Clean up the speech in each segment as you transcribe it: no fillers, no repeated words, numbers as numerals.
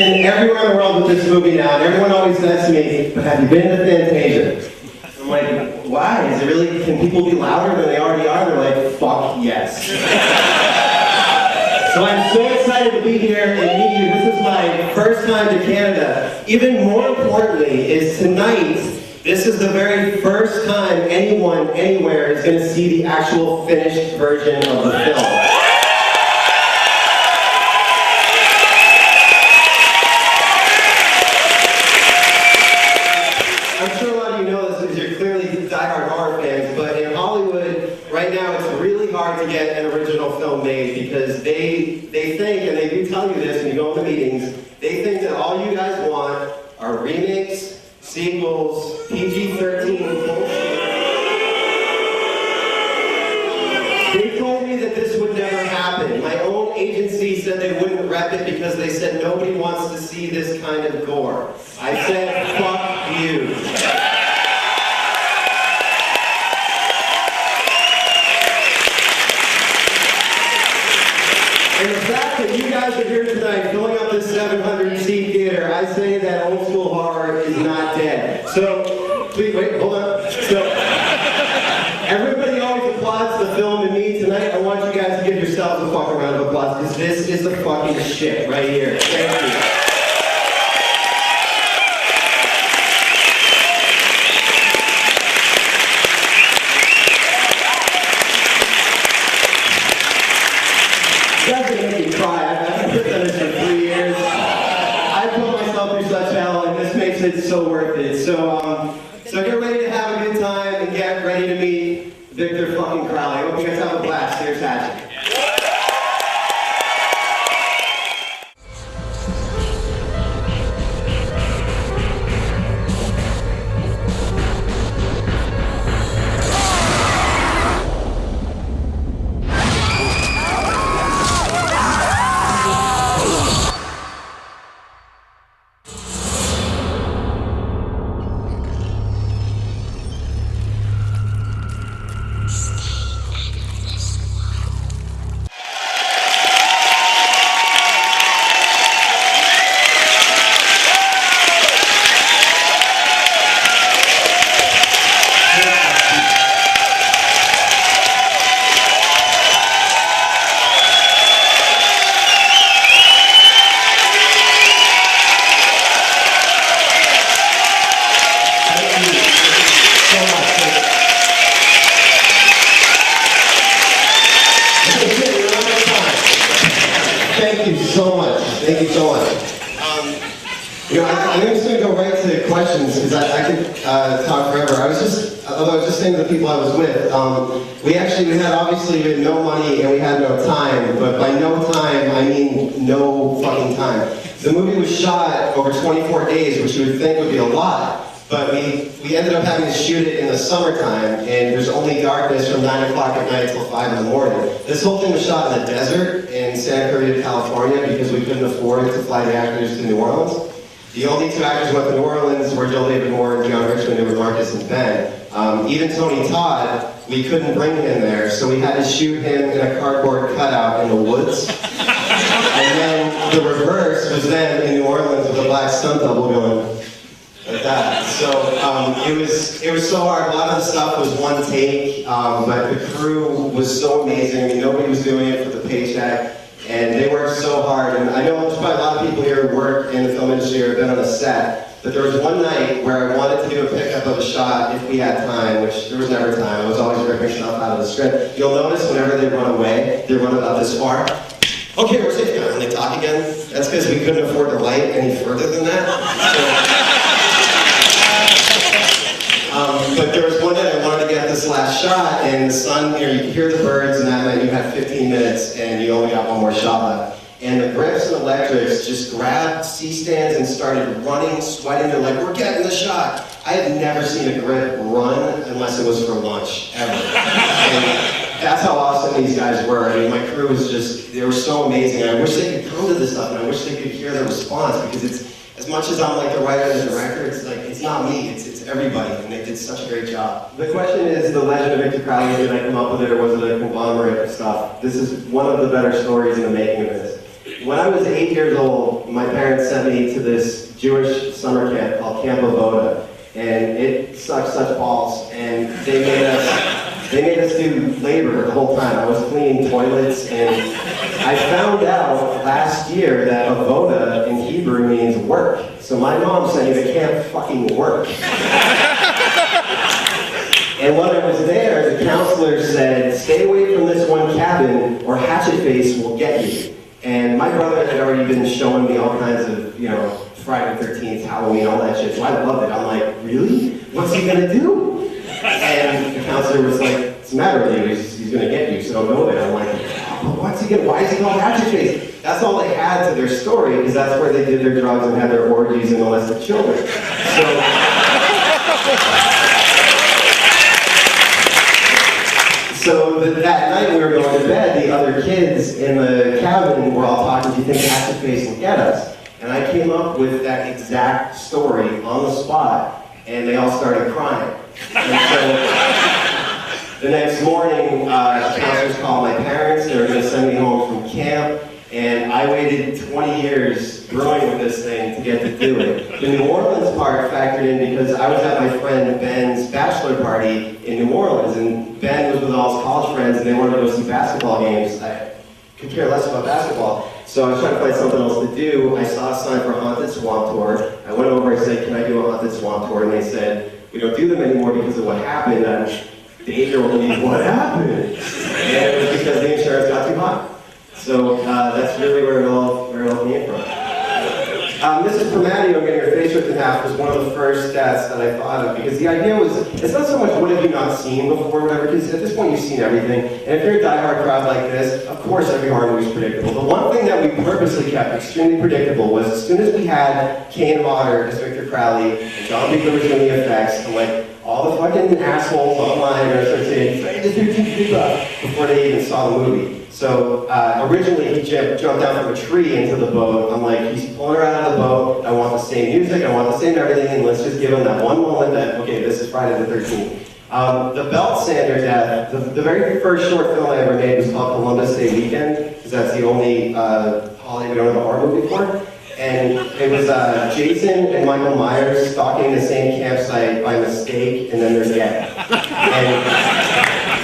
been everywhere in the world with this movie now, and everyone always says to me, but have you been to Fantasia? I'm like, why? Is it really, can people be louder than they already are? They're like, fuck yes. So I'm so excited to be here and meet you. This is my first time to Canada. Even more importantly is tonight, this is the very first time anyone, anywhere is going to see the actual finished version of the film. I'm sure a lot of you know this because you're clearly diehard horror fans, but in Hollywood, right now it's really hard to get an original film made because they think, and they do tell you this when you go into meetings, they think that all you guys want are remakes, sequels, PG-13 bullshit. They told me that this would never happen. My own agency said they wouldn't rep it because they said nobody wants to see this kind of gore. I said, fuck you. And the fact that you guys are here tonight filling up this 700-seat theater, I say that old school horror is not dead. So, please, wait, hold on. So, everybody always applauds the film and me. Tonight, I want you guys to give yourselves a fucking round of applause because this is the fucking shit right here. Thank you. Doesn't make me cry. I've been done this for 3 years. I put myself through such hell, and this makes it so worth it. So get ready to have a good time and get ready to meet Victor fucking Crowley. I hope you guys have a blast. Here's Hatchet. Thank you so much. Thank you so much. I'm just going to go right to questions because I could talk forever. Although I was just saying to the people I was with, we had no money and we had no time, but by no time, I mean no fucking time. The movie was shot over 24 days, which you would think would be a lot, but we ended up having to shoot it in the summertime, and there's only darkness from 9 o'clock at night till 5 in the morning. This whole thing was shot in the desert in Santa Cruz, California, because we couldn't afford to fly the actors to New Orleans. The only two actors who went to New Orleans were Joe David Moore and John Richmond, who were Marcus and Ben. Even Tony Todd, we couldn't bring him there, so we had to shoot him in a cardboard cutout in the woods. And then the reverse was them in New Orleans with a black stunt double going like that. So it was so hard. A lot of the stuff was one take, but the crew was so amazing. I mean, nobody was doing it for the paycheck. And they worked so hard, and I know there's probably a lot of people here who work in the film industry or have been on a set, but there was one night where I wanted to do a pickup of a shot if we had time, which there was never time. I was always ripping stuff out of the script. You'll notice whenever they run away, they run about this far. Okay, we're safe now. And they talk again. That's because we couldn't afford to light any further than that. But there was one night I wanted to get this last shot, and the sun, you could hear the birds, and that night you had 15 minutes, and you only got one more shot left. And the grips and electrics just grabbed C-stands and started running, sweating. They're like, we're getting the shot. I had never seen a grip run unless it was for lunch, ever. And that's how awesome these guys were. I mean, my crew was just, they were so amazing. I wish they could come to this stuff, and I wish they could hear their response, because it's, as much as I'm like the writer and the director, it's like, it's not me, it's everybody, and they did such a great job. The question is, the legend of Victor Crowley, did I come up with it, or was it a conglomerate of stuff? This is one of the better stories in the making of this. when I was 8 years old, my parents sent me to this Jewish summer camp called Camp Avoda, and it sucked such balls, and they made us do labor the whole time. I was cleaning toilets, and I found out last year that avoda in Hebrew means work. So my mom sent me to camp fucking work. And when I was there, the counselor said, stay away from this one cabin or Hatchet Face will get you. And my brother had already been showing me all kinds of, Friday the 13th, Halloween, all that shit. So I loved it. I'm like, really? What's he gonna do? And the counselor was like, what's the matter with you? He's gonna get you, so don't go there. I'm like, oh, why is he called Hatchet Face? That's all they had to their story, because that's where they did their drugs and had their orgies and molested children. So that night we were going to bed, the other kids in the cabin were all talking, do you think Hatchet Face will get us? And I came up with that exact story on the spot, and they all started crying. And so the next morning, the counselors called my parents. They were going to send me home from camp, and I waited 20 years brewing with this thing to get to do it. The New Orleans part factored in because I was at my friend Ben's bachelor party in New Orleans, and Ben was with all his college friends, and they wanted to go see basketball games. I could care less about basketball, so I was trying to find something else to do. I saw a sign for a Haunted Swamp Tour. I went over and said, can I do a Haunted Swamp Tour? And they said, we don't do them anymore because of what happened. And the 8-year-old me, what happened? And it was because the insurance got too high. So that's really where it all came from. Mrs. Permatti, I'm getting her face ripped in half, was one of the first stats that I thought of, because the idea was, it's not so much what have you not seen before, whatever, because at this point you've seen everything, and if you're a diehard crowd like this, of course every horror movie is predictable. The one thing that we purposely kept extremely predictable was as soon as we had Kane Hodder as Victor Crowley, and John Biegler was doing the effects, and like, all the fucking assholes online are starting saying, before they even saw the movie. So originally he jumped down from a tree into the boat. I'm like, he's pulling her out of the boat. I want the same music, I want the same everything, and let's just give him that one moment that, okay, this is Friday the 13th. The belt sander death, the very first short film I ever made was called Columbus Day Weekend, because that's the only holiday we don't have a horror movie for. And it was Jason and Michael Myers stalking the same campsite by mistake, and then they're dead. And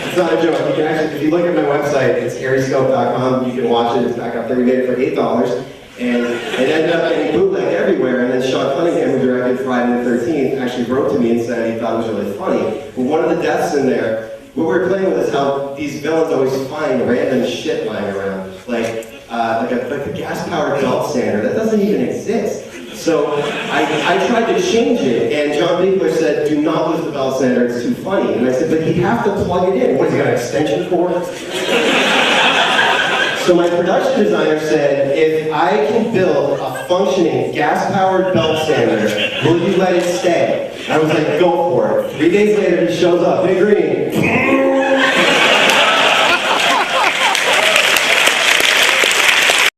it's not a joke. You can actually, if you look at my website, it's harryscope.com. You can watch it. It's back up there. We made it for $8, and it ended up getting bootlegged everywhere. And then Sean Cunningham, who directed Friday the 13th, actually wrote to me and said he thought it was really funny. But one of the deaths in there, what we were playing with is how these villains always find random shit lying around, like the gas-powered belt sander. That doesn't even exist. So I tried to change it, and John Biegler said, do not lose the belt sander, it's too funny. And I said, but he'd have to plug it in. What, has he got an extension cord? So my production designer said, if I can build a functioning gas-powered belt sander, will you let it stay? And I was like, go for it. 3 days later, he shows up, big green.